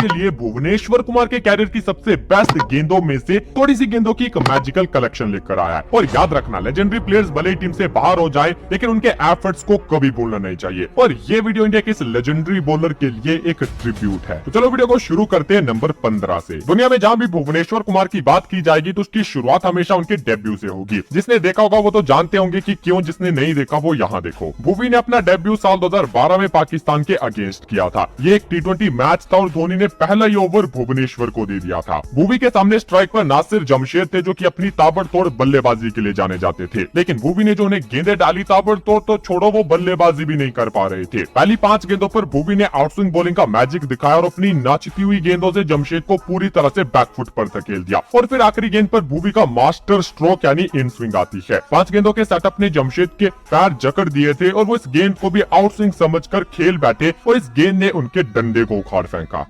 आपके लिए भुवनेश्वर कुमार के कैरियर की सबसे बेस्ट गेंदों में से थोड़ी सी गेंदों की एक मैजिकल कलेक्शन लेकर आया है। और याद रखना, लेजेंडरी प्लेयर्स भले ही टीम से बाहर हो जाए, लेकिन उनके एफर्ट्स को कभी भूलना नहीं चाहिए। और ये वीडियो इंडिया के इस लेजेंडरी बॉलर के लिए एक ट्रिब्यूट है। तो चलो वीडियो को शुरू करते हैं नंबर 15 से। दुनिया में जहां भी भुवनेश्वर कुमार की बात की जाएगी तो उसकी शुरुआत हमेशा उनके डेब्यू से होगी। जिसने देखा होगा वो तो जानते होंगे कि क्यों, जिसने नहीं देखा वो यहाँ देखो। भुवी ने अपना डेब्यू साल 2012 में पाकिस्तान के अगेंस्ट किया था। ये एक T20 मैच था और धोनी ने पहला ही ओवर भुवनेश्वर को दे दिया था। भुवी के सामने स्ट्राइक पर नासिर जमशेद थे, जो कि अपनी ताबड़तोड़ बल्लेबाजी के लिए जाने जाते थे। लेकिन भुवी ने जो उन्हें गेंदें डाली ताबड़तोड़, तो छोड़ो वो बल्लेबाजी भी नहीं कर पा रहे थे। पहली 5 गेंदों पर भुवी ने आउटस्विंग बॉलिंग का मैजिक दिखाया और अपनी नाचती हुई गेंदों से जमशेद को पूरी तरह से बैकफुट पर धकेल दिया। और फिर आखिरी गेंद पर भुवी का मास्टर स्ट्रोक यानी इन स्विंग आती है। 5 गेंदों के सेटअप ने जमशेद के पैर जकड़ दिए थे और वो इस गेंद को भी आउट स्विंग समझकर खेल बैठे और इस गेंद ने उनके डंडे को उखाड़ फेंका।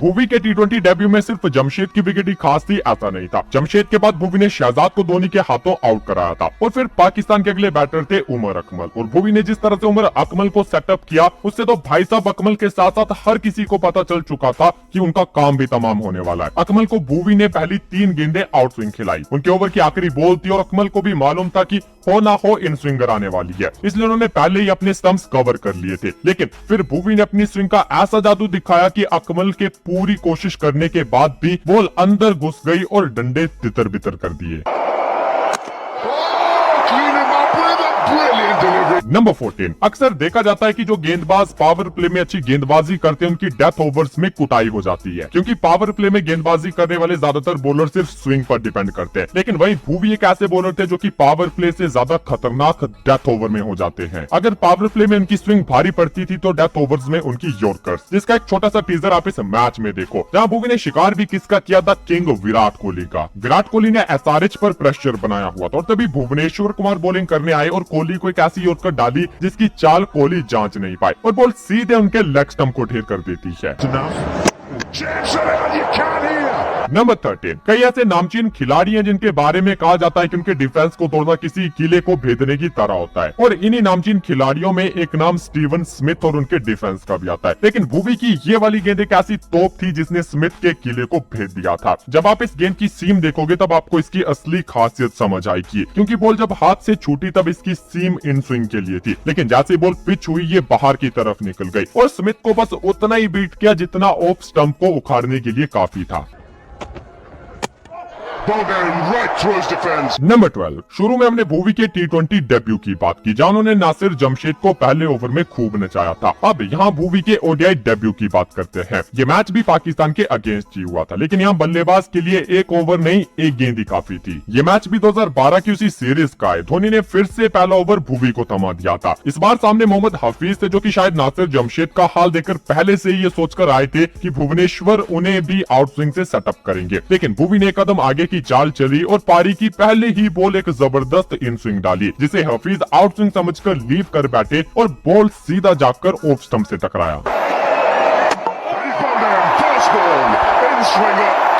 भुवी के T20 डेब्यू में सिर्फ जमशेद की विकेट ही खास थी, ऐसा नहीं था। जमशेद के बाद भुवी ने शहजाद को धोनी के हाथों आउट कराया था। और फिर पाकिस्तान के अगले बैटर थे उमर अकमल। और भुवी ने जिस तरह से उमर अकमल को सेटअप किया, उससे तो भाई साहब अकमल के साथ साथ हर किसी को पता चल चुका था कि उनका काम भी तमाम होने वाला है। अकमल को भुवी ने पहली 3 गेंदें आउट स्विंग खिलाई। उनके ओवर की आखिरी बॉल थी और अकमल को भी मालूम था कि हो ना हो इन स्विंगर आने वाली है, इसलिए उन्होंने पहले ही अपने स्टंप्स कवर कर लिए थे। लेकिन फिर भुवी ने अपनी स्विंग का ऐसा जादू दिखाया कि अकमल के पूरी कोशिश करने के बाद भी बॉल अंदर घुस गई और डंडे तितर बितर कर दिए। नंबर 14। अक्सर देखा जाता है कि जो गेंदबाज पावर प्ले में अच्छी गेंदबाजी करते हैं उनकी डेथ ओवर्स में कुटाई हो जाती है, क्योंकि पावर प्ले में गेंदबाजी करने वाले ज्यादातर बॉलर सिर्फ स्विंग पर डिपेंड करते हैं। लेकिन वहीं भुवी एक ऐसे बॉलर थे जो कि पावर प्ले से ज्यादा खतरनाक डेथ ओवर में हो जाते हैं। अगर पावर प्ले में उनकी स्विंग भारी पड़ती थी तो डेथ ओवर्स में उनकी यॉर्कर्स, जिसका एक छोटा सा टीजर आप इस मैच में देखो, जहाँ भुवी ने शिकार भी किसका किया था, किंग विराट कोहली का। विराट कोहली ने SRH पर प्रेशर बनाया हुआ था और तभी भुवनेश्वर कुमार बॉलिंग करने आए और कोहली को एक ऐसी यॉर्कर डाली जिसकी चाल कोहली जांच नहीं पाए और बॉल सीधे उनके लेग स्टंप को ढेर कर देती है। नंबर 13। कई ऐसे नामचीन खिलाड़ी हैं जिनके बारे में कहा जाता है कि उनके डिफेंस को तोड़ना किसी किले को भेदने की तरह होता है। और इन्हीं नामचीन खिलाड़ियों में एक नाम स्टीवन स्मिथ और उनके डिफेंस का भी आता है। लेकिन भुवी की ये वाली गेंद एक ऐसी तोप थी जिसने स्मिथ के किले को भेद दिया था। जब आप इस गेंद की सीम देखोगे तब आपको इसकी असली खासियत समझ आएगी, क्योंकि बॉल जब हाथ से छूटी तब इसकी सीम इन स्विंग के लिए थी, लेकिन जैसे बॉल पिच हुई ये बाहर की तरफ निकल गई और स्मिथ को बस उतना ही बीट किया जितना ऑफ स्टंप को उखाड़ने के लिए काफी था। नंबर 12। शुरू में हमने भुवी के T20 डेब्यू की बात की, जहां उन्होंने नासिर जमशेद को पहले ओवर में खूब नचाया था। अब यहाँ भुवी के ODI डेब्यू की बात करते हैं। ये मैच भी पाकिस्तान के अगेंस्ट ही हुआ था, लेकिन यहाँ बल्लेबाज के लिए एक ओवर नहीं, एक गेंद ही काफी थी। ये मैच भी 2012 की उसी सीरीज का है। धोनी ने फिर से पहला ओवर भुवी को थमा दिया था। इस बार सामने मोहम्मद हफीज थे, जो कि शायद नासिर जमशेद का हाल देखकर पहले से ही ये सोचकर आए थे कि भुवनेश्वर उन्हें भी आउट स्विंग से सेटअप करेंगे। लेकिन भुवी ने एक कदम आगे की चाल चली और पारी की पहले ही बॉल एक जबरदस्त इन स्विंग डाली, जिसे हफीज आउट स्विंग समझकर लीव कर बैठे और बॉल सीधा जाकर ऑफ स्टंप से टकराया।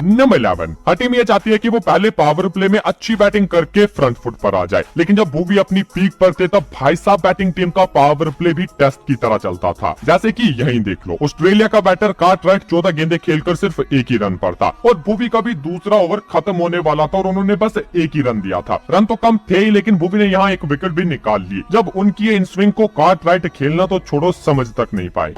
नंबर 11। हर टीम ये चाहती है कि वो पहले पावर प्ले में अच्छी बैटिंग करके फ्रंट फुट पर आ जाए, लेकिन जब भुवी अपनी पीक पर थे तब भाई साहब बैटिंग टीम का पावर प्ले भी टेस्ट की तरह चलता था। जैसे कि यहीं देख लो, ऑस्ट्रेलिया का बैटर कार्टराइट 14 गेंदें खेलकर सिर्फ एक ही रन पर था और भुवी का भी दूसरा ओवर खत्म होने वाला था और उन्होंने बस एक ही रन दिया था। रन तो कम थे ही, लेकिन भुवी ने यहाँ एक विकेट भी निकाल ली। जब उनकी इन स्विंग को कार्टराइट खेलना तो छोड़ो, समझ तक नहीं पाए।